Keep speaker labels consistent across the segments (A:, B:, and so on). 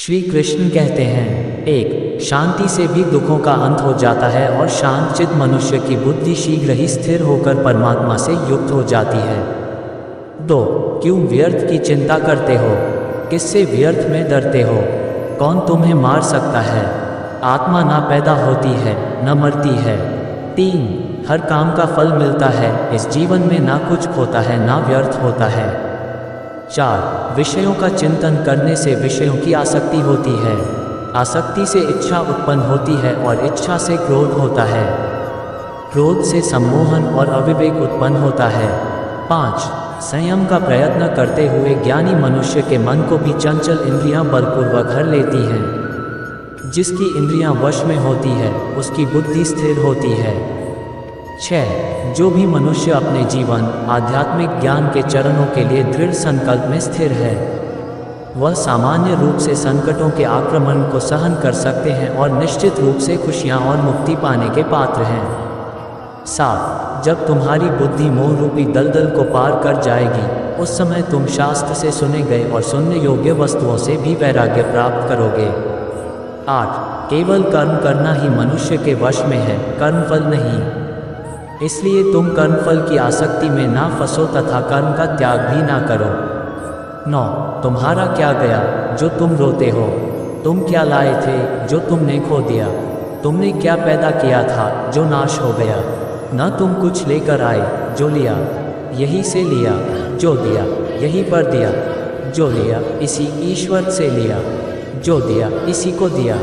A: श्री कृष्ण कहते हैं, एक, शांति से भी दुखों का अंत हो जाता है और शांत चित्त मनुष्य की बुद्धि शीघ्र ही स्थिर होकर परमात्मा से युक्त हो जाती है। 2, क्यों व्यर्थ की चिंता करते हो? किससे व्यर्थ में डरते हो? कौन तुम्हें मार सकता है? आत्मा ना पैदा होती है न मरती है। 3, हर काम का फल मिलता है, इस जीवन में ना कुछ खोता है ना व्यर्थ होता है। 4, विषयों का चिंतन करने से विषयों की आसक्ति होती है, आसक्ति से इच्छा उत्पन्न होती है और इच्छा से क्रोध होता है, क्रोध से सम्मोहन और अविवेक उत्पन्न होता है। 5, संयम का प्रयत्न करते हुए ज्ञानी मनुष्य के मन को भी चंचल इंद्रियां बलपूर्वक हर लेती हैं। जिसकी इंद्रियां वश में होती है उसकी बुद्धि स्थिर होती है। 6, जो भी मनुष्य अपने जीवन आध्यात्मिक ज्ञान के चरणों के लिए दृढ़ संकल्प में स्थिर है, वह सामान्य रूप से संकटों के आक्रमण को सहन कर सकते हैं और निश्चित रूप से खुशियां और मुक्ति पाने के पात्र हैं। 7, जब तुम्हारी बुद्धि मोह रूपी दलदल को पार कर जाएगी, उस समय तुम शास्त्र से सुने गए और सुनने योग्य वस्तुओं से भी वैराग्य प्राप्त करोगे। 8, केवल कर्म करना ही मनुष्य के वश में है, कर्मफल नहीं। इसलिए तुम कर्मफल की आसक्ति में ना फंसो तथा कर्म का त्याग भी ना करो। 9, तुम्हारा क्या गया जो तुम रोते हो? तुम क्या लाए थे जो तुमने खो दिया? तुमने क्या पैदा किया था जो नाश हो गया? न तुम कुछ लेकर आए, जो लिया यही से लिया, जो दिया यही पर दिया, जो लिया इसी ईश्वर से लिया, जो दिया इसी को दिया।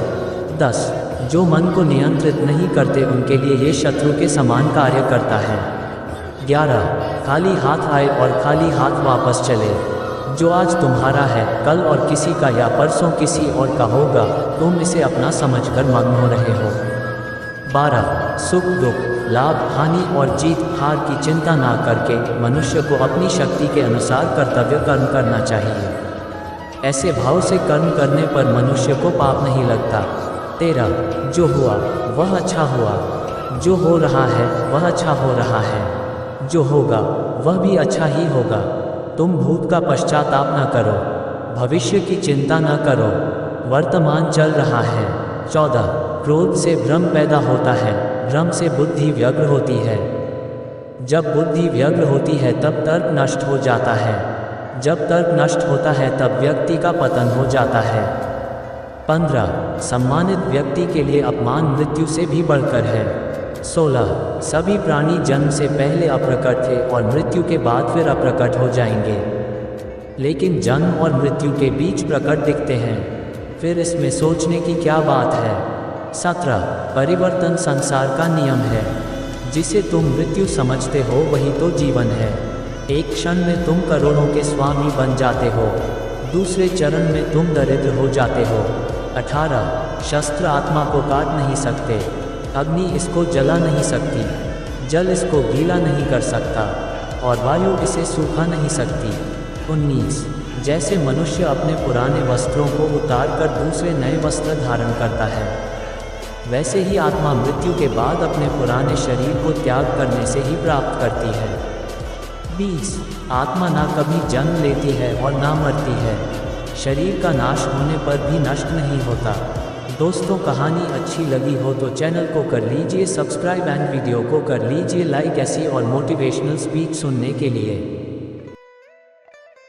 A: 10, जो मन को नियंत्रित नहीं करते उनके लिए ये शत्रु के समान कार्य करता है। 11, खाली हाथ आए और खाली हाथ वापस चले। जो आज तुम्हारा है कल और किसी का या परसों किसी और का होगा, तुम इसे अपना समझकर मग्न हो रहे हो। 12, सुख दुख लाभ हानि और जीत हार की चिंता ना करके मनुष्य को अपनी शक्ति के अनुसार कर्तव्य कर्म करना चाहिए। ऐसे भाव से कर्म करने पर मनुष्य को पाप नहीं लगता। 13, जो हुआ वह अच्छा हुआ, जो हो रहा है वह अच्छा हो रहा है, जो होगा वह भी अच्छा ही होगा। तुम भूत का पश्चाताप न करो, भविष्य की चिंता न करो, वर्तमान चल रहा है। 14, क्रोध से भ्रम पैदा होता है, भ्रम से बुद्धि व्यग्र होती है। जब बुद्धि व्यग्र होती है तब तर्क नष्ट हो जाता है, जब तर्क नष्ट होता है तब व्यक्ति का पतन हो जाता है। 15, सम्मानित व्यक्ति के लिए अपमान मृत्यु से भी बढ़कर है। 16, सभी प्राणी जन्म से पहले अप्रकट थे और मृत्यु के बाद फिर अप्रकट हो जाएंगे, लेकिन जन्म और मृत्यु के बीच प्रकट दिखते हैं, फिर इसमें सोचने की क्या बात है। 17, परिवर्तन संसार का नियम है, जिसे तुम मृत्यु समझते हो वही तो जीवन है। एक क्षण में तुम करोड़ों के स्वामी बन जाते हो, दूसरे चरण में तुम दरिद्र हो जाते हो। 18, शस्त्र आत्मा को काट नहीं सकते, अग्नि इसको जला नहीं सकती, जल इसको गीला नहीं कर सकता और वायु इसे सूखा नहीं सकती। 19, जैसे मनुष्य अपने पुराने वस्त्रों को उतार कर दूसरे नए वस्त्र धारण करता है, वैसे ही आत्मा मृत्यु के बाद अपने पुराने शरीर को त्याग करने से ही प्राप्त करती है। 20, आत्मा ना कभी जन्म लेती है और ना मरती है, शरीर का नाश होने पर भी नष्ट नहीं होता। दोस्तों, कहानी अच्छी लगी हो तो चैनल को कर लीजिए सब्सक्राइब एंड वीडियो को कर लीजिए लाइक ऐसी और मोटिवेशनल स्पीच सुनने के लिए।